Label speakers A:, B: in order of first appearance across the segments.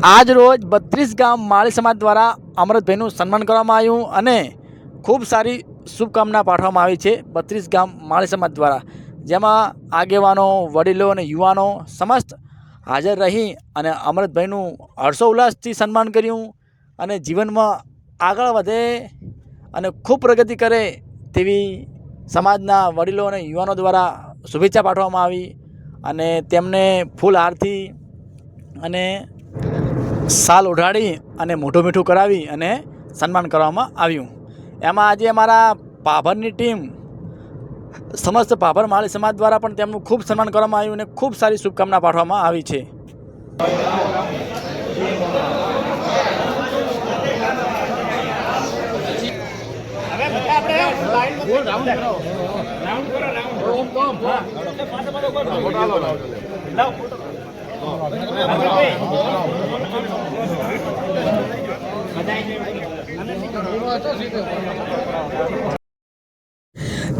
A: આજ રોજ 32 ગામ માળી સમાજ દ્વારા અમૃતભાઈનું સન્માન કરવામાં આવ્યું અને ખૂબ સારી શુભકામના પાઠવવામાં આવી છે 32 ગામ માળી સમાજ દ્વારા, જેમાં આગેવાનો, વડીલો અને યુવાનો સમસ્ત હાજર રહી અને અમૃતભાઈનું હર્ષોલ્લાસથી સન્માન કર્યું અને જીવનમાં આગળ વધે અને ખૂબ પ્રગતિ કરે તેવી સમાજના વડીલો અને યુવાનો દ્વારા શુભેચ્છા પાઠવવામાં આવી અને તેમને ફૂલહારથી અને સાલ ઓઢાડી અને મોઢું મીઠું કરાવી અને સન્માન કરવામાં આવ્યું. એમાં આજે અમારા પાભરની ટીમ સમસ્ત પાભર માળી સમાજ દ્વારા પણ તેમનું ખૂબ સન્માન કરવામાં આવ્યું અને ખૂબ સારી શુભકામના પાઠવવામાં આવી છે.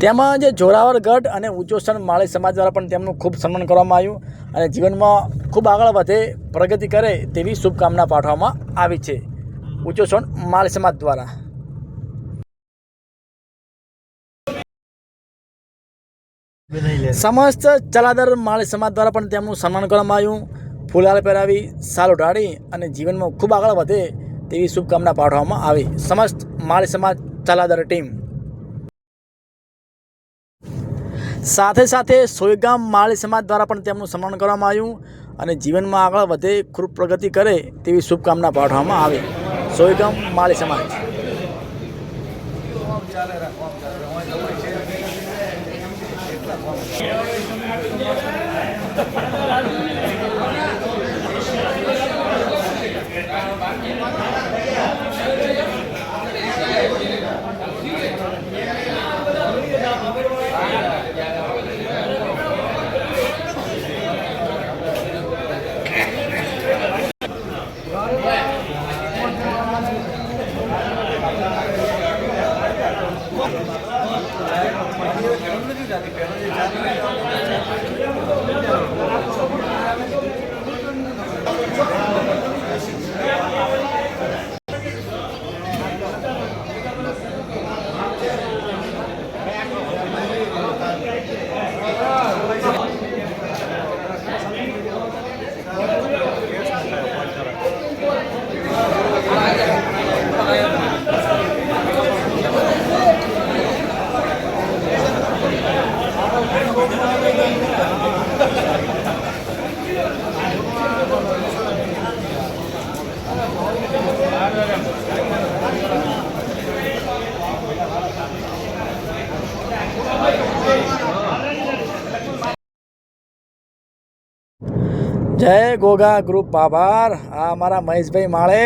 A: તેમજ જોરાવર ગઢ અને ઉચ્ચોસણ માળી સમાજ દ્વારા પણ તેમનું ખૂબ સન્માન કરવામાં આવ્યું અને જીવનમાં ખૂબ આગળ વધે, પ્રગતિ કરે તેવી શુભકામના પાઠવવામાં આવી છે ઉચ્ચોસણ માળી સમાજ દ્વારા. સમસ્ત ચલાદર માળી સમાજ દ્વારા પણ તેમનું સન્માન કરવામાં આવ્યું, ફૂલહાર પહેરાવી, સાલ ઓઢાડી અને જીવનમાં ખૂબ આગળ વધે તેવી શુભકામના પાઠવવામાં આવી સમસ્ત માળી સમાજ ચલાદર ટીમ. સાથે સાથે સોયગામ માળી સમાજ દ્વારા પણ તેમનું સન્માન કરવામાં આવ્યું અને જીવનમાં આગળ વધે, ખૂબ પ્રગતિ કરે તેવી શુભકામના પાઠવવામાં આવી સોયગામ માળી સમાજ. જય ગોગા ગ્રુપ આભાર. આ અમારા મહેશભાઈ માળે.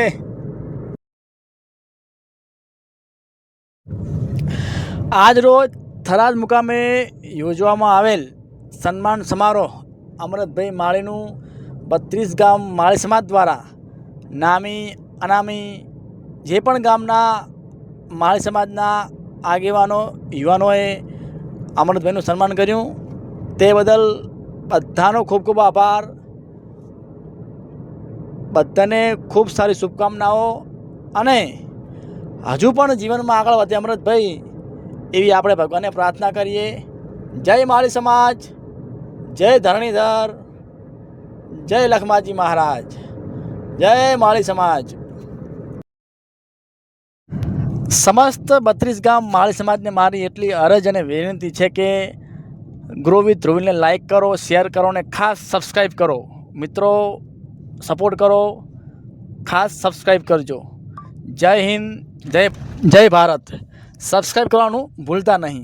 A: આજ રોજ થરાદ મુકામે યોજવામાં આવેલ સન્માન સમારોહ અમૃતભાઈ માળીનું 32 ગામ માળી સમાજ દ્વારા નામી અનામી જે પણ ગામના માળી સમાજના આગેવાનો, યુવાનોએ અમૃતભાઈનું સન્માન કર્યું તે બદલ બધાનો ખૂબ ખૂબ આભાર. બધાને ખૂબ સારી શુભકામનાઓ અને હજુ પણ જીવનમાં આગળ વધે અમૃતભાઈ એવી આપણે ભગવાનને પ્રાર્થના કરીએ. જય માળી સમાજ, જય ધરણીધર, જય લખમાજી મહારાજ, જય માળી સમાજ. સમસ્ત 32 ગામ માળી સમાજને મારી એટલી અરજ અને વિનંતી છે કે ગ્રો વિથ ધ્રુવીલને લાઈક કરો, શેર કરો અને ખાસ સબસ્ક્રાઈબ કરો. મિત્રો સપોર્ટ કરો, ખાસ સબસ્ક્રાઈબ કરજો. જય હિન્દ, જય ભારત. સબસ્ક્રાઈબ કરવાનું ભૂલતા નહીં.